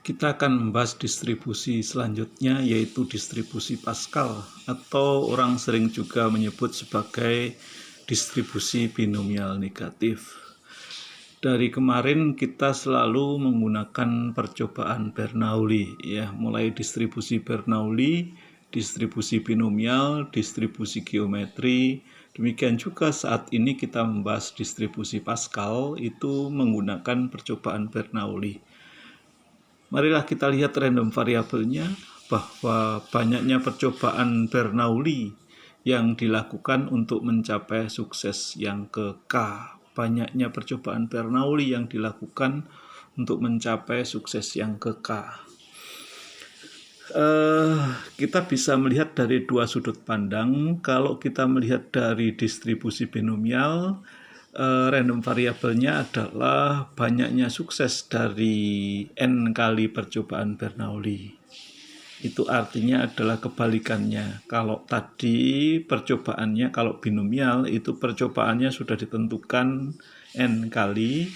Kita akan membahas distribusi selanjutnya, yaitu distribusi Pascal, atau orang sering juga menyebut sebagai distribusi binomial negatif. Dari kemarin kita selalu menggunakan percobaan Bernoulli, ya, mulai distribusi Bernoulli, distribusi binomial, distribusi geometri. Demikian juga saat ini kita membahas distribusi Pascal, itu menggunakan percobaan Bernoulli. Marilah kita lihat random variabelnya, bahwa banyaknya percobaan Bernoulli yang dilakukan untuk mencapai sukses yang ke K. Banyaknya percobaan Bernoulli yang dilakukan untuk mencapai sukses yang ke K. Kita bisa melihat dari dua sudut pandang. Kalau kita melihat dari distribusi binomial, random variabelnya adalah banyaknya sukses dari n kali percobaan Bernoulli. Itu artinya adalah kebalikannya. Kalau tadi percobaannya, kalau binomial itu percobaannya sudah ditentukan n kali,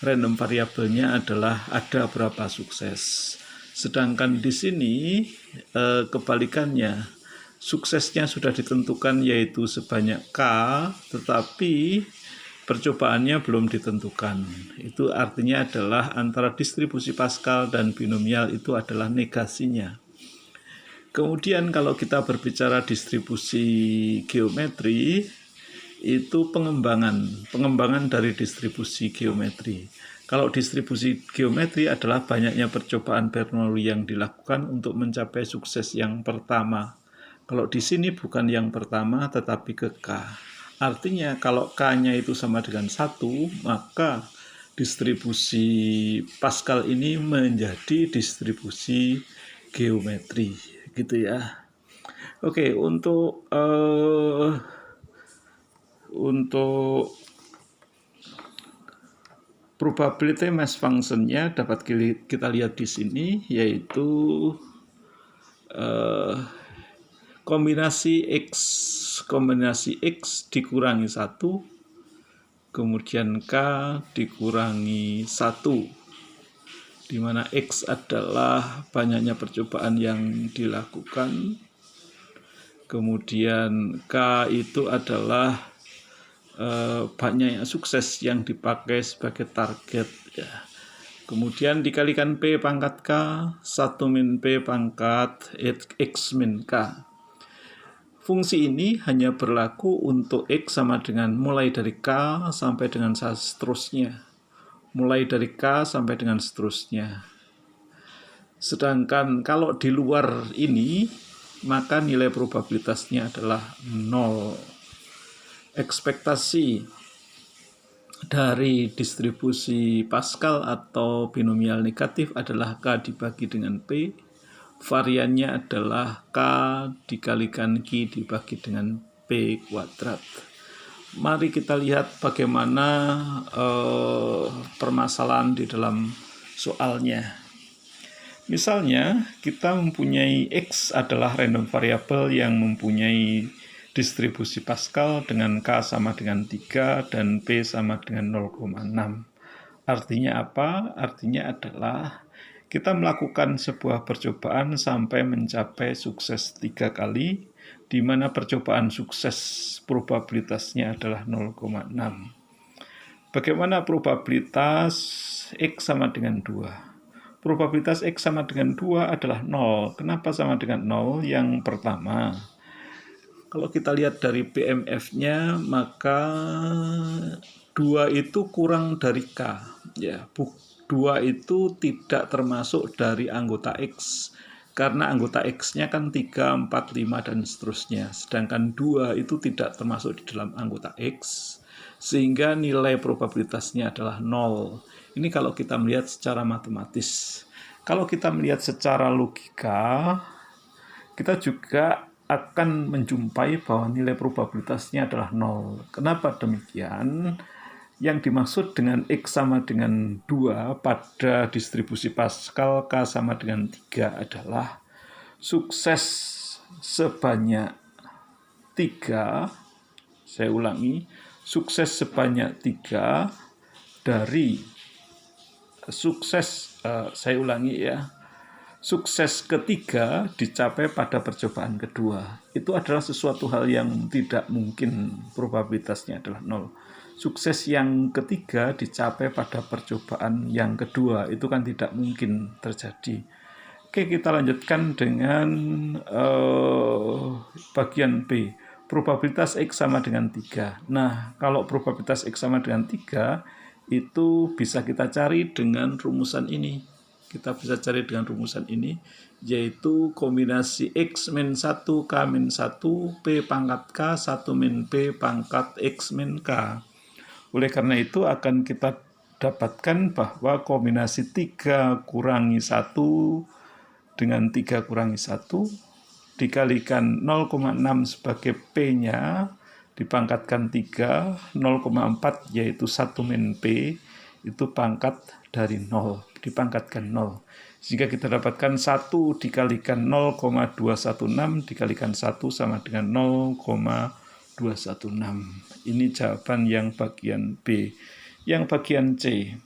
random variabelnya adalah ada berapa sukses. Sedangkan di sini kebalikannya, suksesnya sudah ditentukan yaitu sebanyak K, tetapi percobaannya belum ditentukan. Itu artinya adalah antara distribusi Pascal dan binomial itu adalah negasinya. Kemudian kalau kita berbicara distribusi geometri, itu pengembangan dari distribusi geometri. Kalau distribusi geometri adalah banyaknya percobaan Bernoulli yang dilakukan untuk mencapai sukses yang pertama. Kalau di sini bukan yang pertama tetapi ke K. Artinya kalau K-nya itu sama dengan 1, maka distribusi Pascal ini menjadi distribusi geometri, gitu ya. Oke, untuk probability mass function-nya dapat kita lihat di sini, yaitu kombinasi X dikurangi 1, kemudian K dikurangi 1, di mana X adalah banyaknya percobaan yang dilakukan, kemudian K itu adalah banyaknya sukses yang dipakai sebagai target, ya. Kemudian dikalikan P pangkat K, 1 min P pangkat X min K. Fungsi ini hanya berlaku untuk X sama dengan mulai dari K sampai dengan seterusnya. Mulai dari K sampai dengan seterusnya. Sedangkan kalau di luar ini, maka nilai probabilitasnya adalah 0. Ekspektasi dari distribusi Pascal atau binomial negatif adalah K dibagi dengan P. Variannya adalah K dikalikan Q dibagi dengan P kuadrat. Mari kita lihat bagaimana permasalahan di dalam soalnya. Misalnya kita mempunyai X adalah random variable yang mempunyai distribusi Pascal dengan K sama dengan 3 dan P sama dengan 0,6. Artinya apa? Artinya adalah kita melakukan sebuah percobaan sampai mencapai sukses 3 kali, di mana percobaan sukses probabilitasnya adalah 0,6. Bagaimana probabilitas X sama dengan 2? Probabilitas X sama dengan 2 adalah 0. Kenapa sama dengan 0? Yang pertama, kalau kita lihat dari BMF-nya, maka 2 itu kurang dari K. Ya, 2 itu tidak termasuk dari anggota X. Karena anggota X-nya kan 3, 4, 5, dan seterusnya. Sedangkan 2 itu tidak termasuk di dalam anggota X. Sehingga nilai probabilitasnya adalah 0. Ini kalau kita melihat secara matematis. Kalau kita melihat secara logika, kita juga akan menjumpai bahwa nilai probabilitasnya adalah 0. Kenapa demikian? Yang dimaksud dengan X sama dengan 2 pada distribusi Pascal K sama dengan 3 adalah sukses sebanyak 3, saya ulangi, sukses sebanyak 3 dari saya ulangi ya, sukses ketiga dicapai pada percobaan kedua. Itu adalah sesuatu hal yang tidak mungkin, probabilitasnya adalah 0. Sukses yang ketiga dicapai pada percobaan yang kedua, itu kan tidak mungkin terjadi. Oke, kita lanjutkan dengan bagian B. Probabilitas X sama dengan 3. Nah, kalau probabilitas X sama dengan 3, itu bisa kita cari dengan rumusan ini. Kita bisa cari dengan rumusan ini, yaitu kombinasi X min 1, K min 1, P pangkat K, 1 min P pangkat X min K. Oleh karena itu akan kita dapatkan bahwa kombinasi 3 kurangi 1 dengan 3 kurangi 1 dikalikan 0,6 sebagai P-nya dipangkatkan 3, 0,4 yaitu 1 min P itu pangkat dari 0, dipangkatkan 0. Sehingga kita dapatkan 1 dikalikan 0,216 dikalikan 1 sama dengan 0,216. Ini jawaban yang bagian B. Yang bagian C.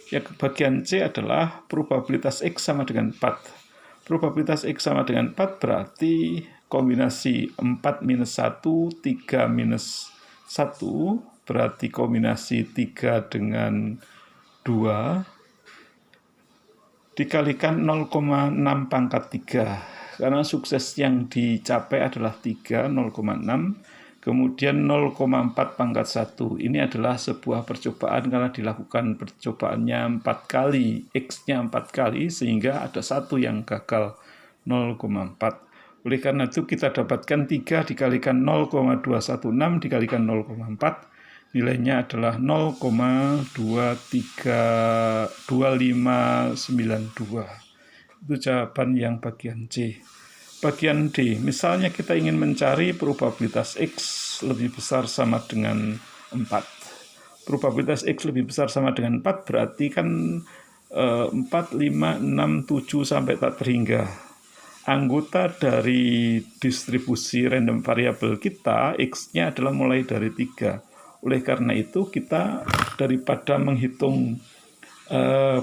Yang bagian C adalah probabilitas X sama dengan 4. Probabilitas X sama dengan 4 berarti kombinasi 4 minus 1, 3 minus 1, berarti kombinasi 3 dengan 2, dikalikan 0,6 pangkat 3. Karena sukses yang dicapai adalah 3, 0,6. Kemudian 0,4 pangkat 1. Ini adalah sebuah percobaan karena dilakukan percobaannya 4 kali. X-nya 4 kali sehingga ada 1 yang gagal, 0,4. Oleh karena itu kita dapatkan 3 dikalikan 0,216 dikalikan 0,4. Nilainya adalah 0,2592. Itu jawaban yang bagian C. Bagian D, misalnya kita ingin mencari probabilitas X lebih besar sama dengan 4. Probabilitas X lebih besar sama dengan 4 berarti kan 4, 5, 6, 7 sampai tak terhingga. Anggota dari distribusi random variable kita, X-nya adalah mulai dari 3. Oleh karena itu kita daripada menghitung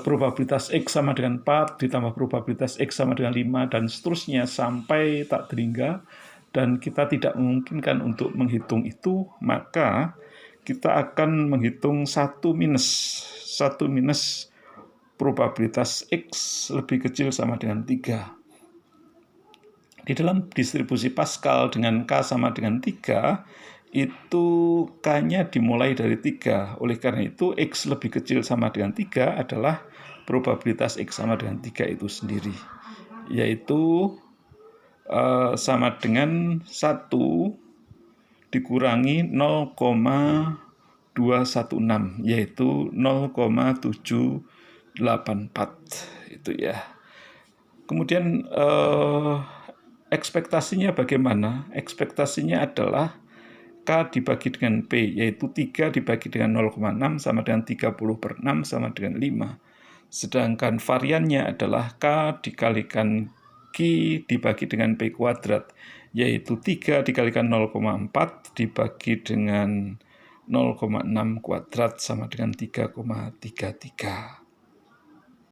probabilitas X sama dengan 4 ditambah probabilitas X sama dengan 5 dan seterusnya sampai tak terhingga dan kita tidak memungkinkan untuk menghitung itu, maka kita akan menghitung 1 minus probabilitas X lebih kecil sama dengan 3. Di dalam distribusi Pascal dengan K sama dengan 3 itu K-nya dimulai dari 3. Oleh karena itu, X lebih kecil sama dengan 3 adalah probabilitas X sama dengan 3 itu sendiri. Yaitu sama dengan 1 dikurangi 0,216, yaitu 0,784. Itu ya. Kemudian ekspektasinya bagaimana? Ekspektasinya adalah K dibagi dengan P, yaitu 3 dibagi dengan 0,6 sama dengan 30/6 sama dengan 5. Sedangkan variannya adalah K dikalikan Q dibagi dengan P kuadrat, yaitu 3 dikalikan 0,4 dibagi dengan 0,6 kuadrat sama dengan 3,33.